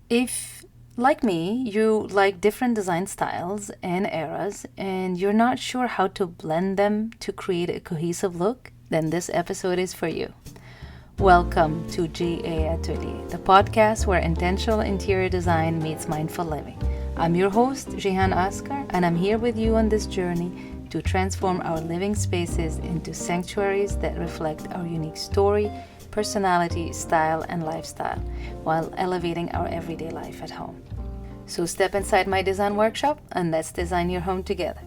If, like me, you like different design styles and eras and you're not sure how to blend them to create a cohesive look, then this episode is for you. Welcome to GA Atelier, the podcast where intentional interior design meets mindful living. I'm your host, Jihan Askar, and I'm here with you on this journey to transform our living spaces into sanctuaries that reflect our unique story, personality, style, and lifestyle while elevating our everyday life at home. So step inside my design workshop and let's design your home together.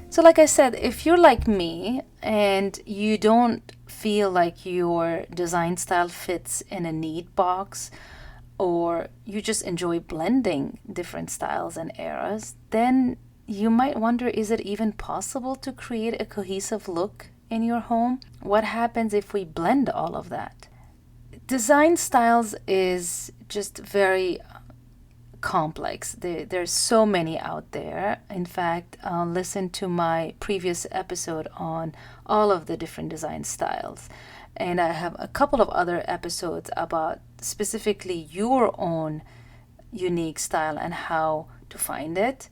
So, like I said, if you're like me and you don't feel like your design style fits in a neat box, or you just enjoy blending different styles and eras, then you might wonder, is it even possible to create a cohesive look in your home? What happens if we blend all of that? Design styles is just very complex. There's so many out there. In fact, listen to my previous episode on all of the different design styles. And I have a couple of other episodes about specifically your own unique style and how to find it.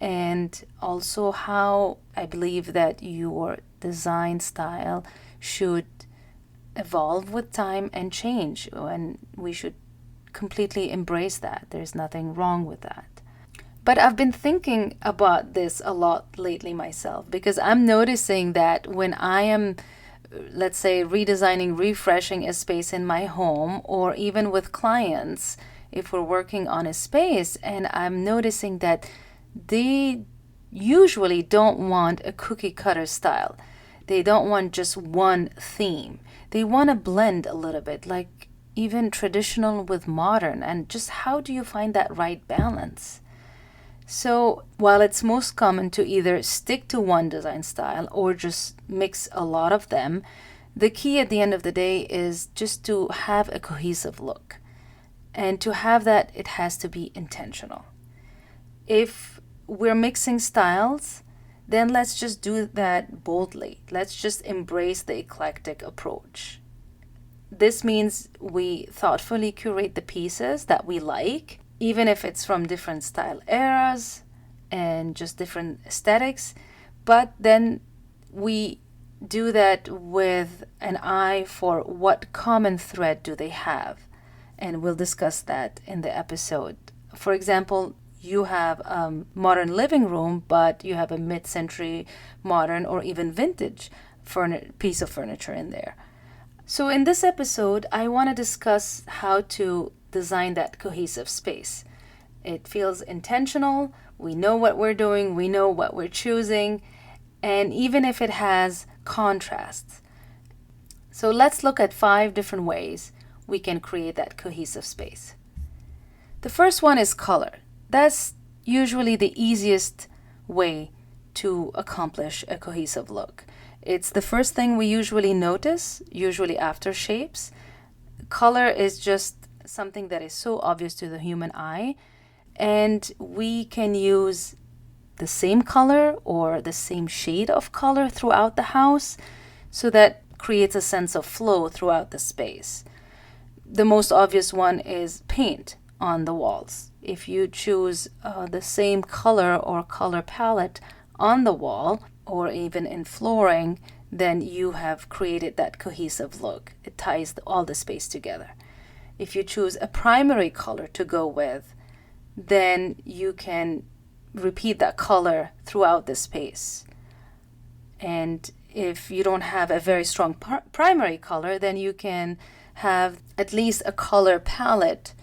And also how I believe that your design style should evolve with time and change. And we should completely embrace that. There's nothing wrong with that. But I've been thinking about this a lot lately myself because I'm noticing that when I am, let's say, redesigning, refreshing a space in my home, or even with clients, if we're working on a space, and I'm noticing that they usually don't want a cookie cutter style. They don't want just one theme. They want to blend a little bit, like even traditional with modern. And just how do you find that right balance? So, while it's most common to either stick to one design style or just mix a lot of them, the key at the end of the day is just to have a cohesive look. And to have that, it has to be intentional. If we're mixing styles, then let's just do that boldly. Let's just embrace the eclectic approach. This means we thoughtfully curate the pieces that we like, even if it's from different style eras and just different aesthetics, but then we do that with an eye for what common thread do they have. And we'll discuss that in the episode. For example, you have a modern living room, but you have a mid-century modern or even vintage piece of furniture in there. So in this episode, I want to discuss how to design that cohesive space. It feels intentional. We know what we're doing. We know what we're choosing. And even if it has contrasts. So let's look at 5 different ways we can create that cohesive space. The first one is color. That's usually the easiest way to accomplish a cohesive look. It's the first thing we usually notice, usually after shapes. Color is just something that is so obvious to the human eye, and we can use the same color or the same shade of color throughout the house, so that creates a sense of flow throughout the space. The most obvious one is paint on the walls. If you choose the same color or color palette on the wall or even in flooring, then you have created that cohesive look. It ties all the space together. If you choose a primary color to go with, then you can repeat that color throughout the space. And if you don't have a very strong primary color, then you can have at least a color palette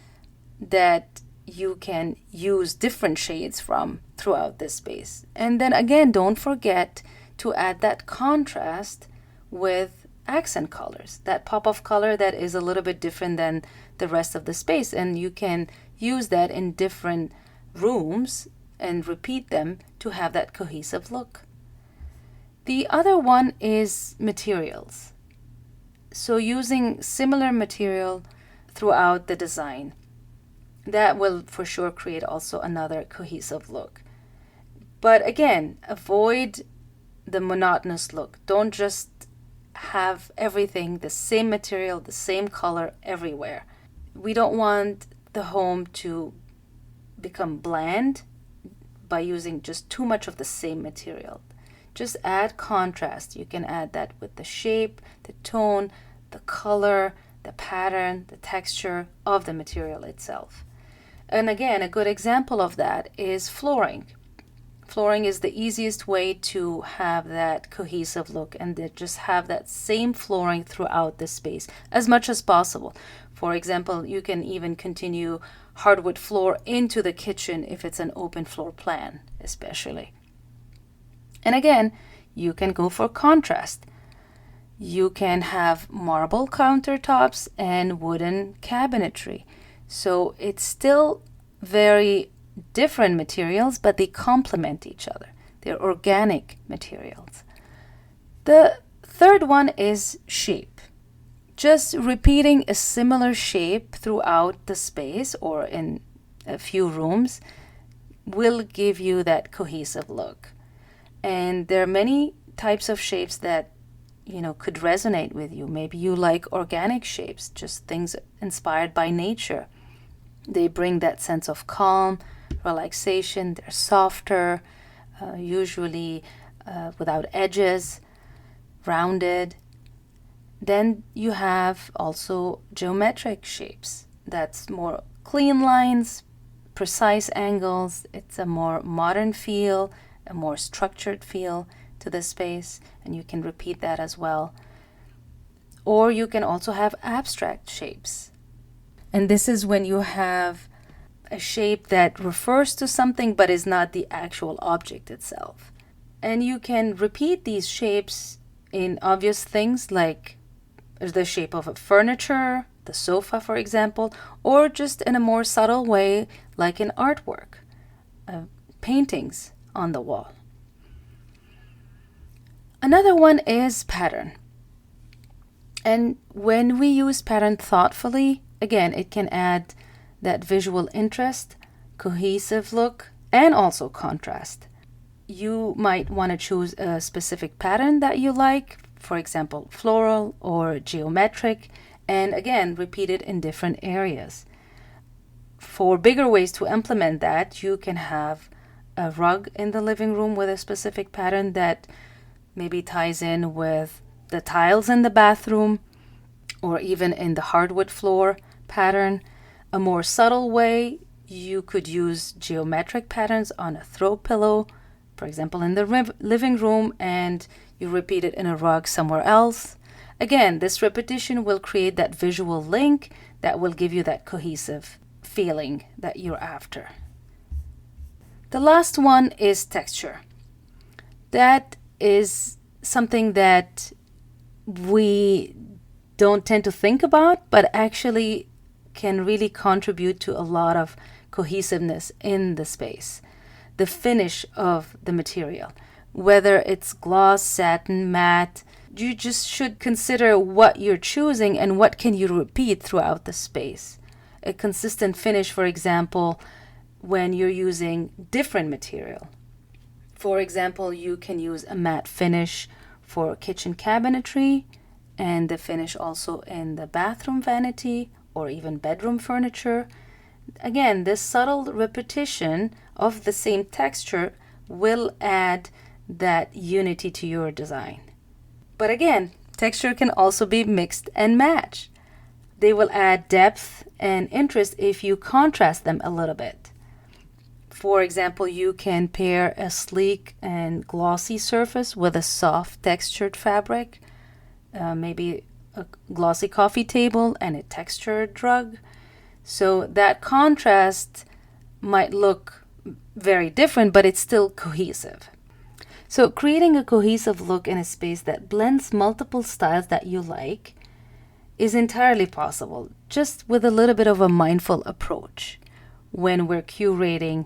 that you can use different shades from throughout this space. And then again, don't forget to add that contrast with accent colors, that pop of color that is a little bit different than the rest of the space. And you can use that in different rooms and repeat them to have that cohesive look. The other one is materials. So using similar material throughout the design, that will for sure create also another cohesive look. But again, avoid the monotonous look. Don't just have everything the same material, the same color everywhere. We don't want the home to become bland by using just too much of the same material. Just add contrast. You can add that with the shape, the tone, the color, the pattern, the texture of the material itself. And again, a good example of that is flooring. Flooring is the easiest way to have that cohesive look and just have that same flooring throughout the space as much as possible. For example, you can even continue hardwood floor into the kitchen if it's an open floor plan, especially. And again, you can go for contrast. You can have marble countertops and wooden cabinetry. So it's still very different materials, but they complement each other. They're organic materials. The third one is shape. Just repeating a similar shape throughout the space or in a few rooms will give you that cohesive look. And there are many types of shapes that could resonate with you. Maybe you like organic shapes, just things inspired by nature. They bring that sense of calm, relaxation. They're softer, usually without edges, rounded. Then you have also geometric shapes. That's more clean lines, precise angles. It's a more modern feel, a more structured feel to the space, and you can repeat that as well. Or you can also have abstract shapes. And this is when you have a shape that refers to something but is not the actual object itself. And you can repeat these shapes in obvious things like the shape of a furniture, the sofa, for example, or just in a more subtle way like in artwork, paintings on the wall. Another one is pattern. And when we use pattern thoughtfully, again, it can add that visual interest, cohesive look, and also contrast. You might want to choose a specific pattern that you like, for example, floral or geometric, and again, repeat it in different areas. For bigger ways to implement that, you can have a rug in the living room with a specific pattern that maybe ties in with the tiles in the bathroom, or even in the hardwood floor pattern. A more subtle way, you could use geometric patterns on a throw pillow, for example, in the living room, and you repeat it in a rug somewhere else. Again, this repetition will create that visual link that will give you that cohesive feeling that you're after. The last one is texture. That is something that we don't tend to think about, but actually can really contribute to a lot of cohesiveness in the space. The finish of the material, whether it's gloss, satin, matte, you just should consider what you're choosing and what can you repeat throughout the space. A consistent finish, for example, when you're using different material. For example, you can use a matte finish for kitchen cabinetry and the finish also in the bathroom vanity or even bedroom furniture. Again, this subtle repetition of the same texture will add that unity to your design. But again, texture can also be mixed and match. They will add depth and interest if you contrast them a little bit. For example, you can pair a sleek and glossy surface with a soft textured fabric, maybe a glossy coffee table and a textured rug. So that contrast might look very different, but it's still cohesive. So creating a cohesive look in a space that blends multiple styles that you like is entirely possible, just with a little bit of a mindful approach when we're curating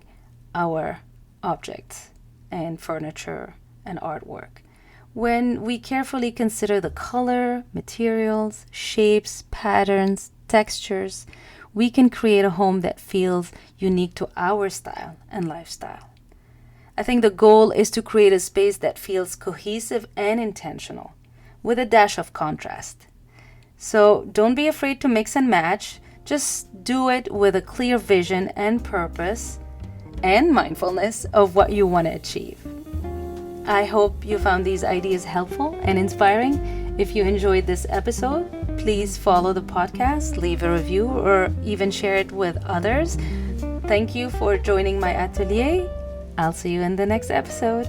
our objects and furniture and artwork. When we carefully consider the color, materials, shapes, patterns, textures, we can create a home that feels unique to our style and lifestyle. I think the goal is to create a space that feels cohesive and intentional, with a dash of contrast. So don't be afraid to mix and match. Just do it with a clear vision and purpose and mindfulness of what you want to achieve. I hope you found these ideas helpful and inspiring. If you enjoyed this episode, please follow the podcast, leave a review, or even share it with others. Thank you for joining my atelier. I'll see you in the next episode.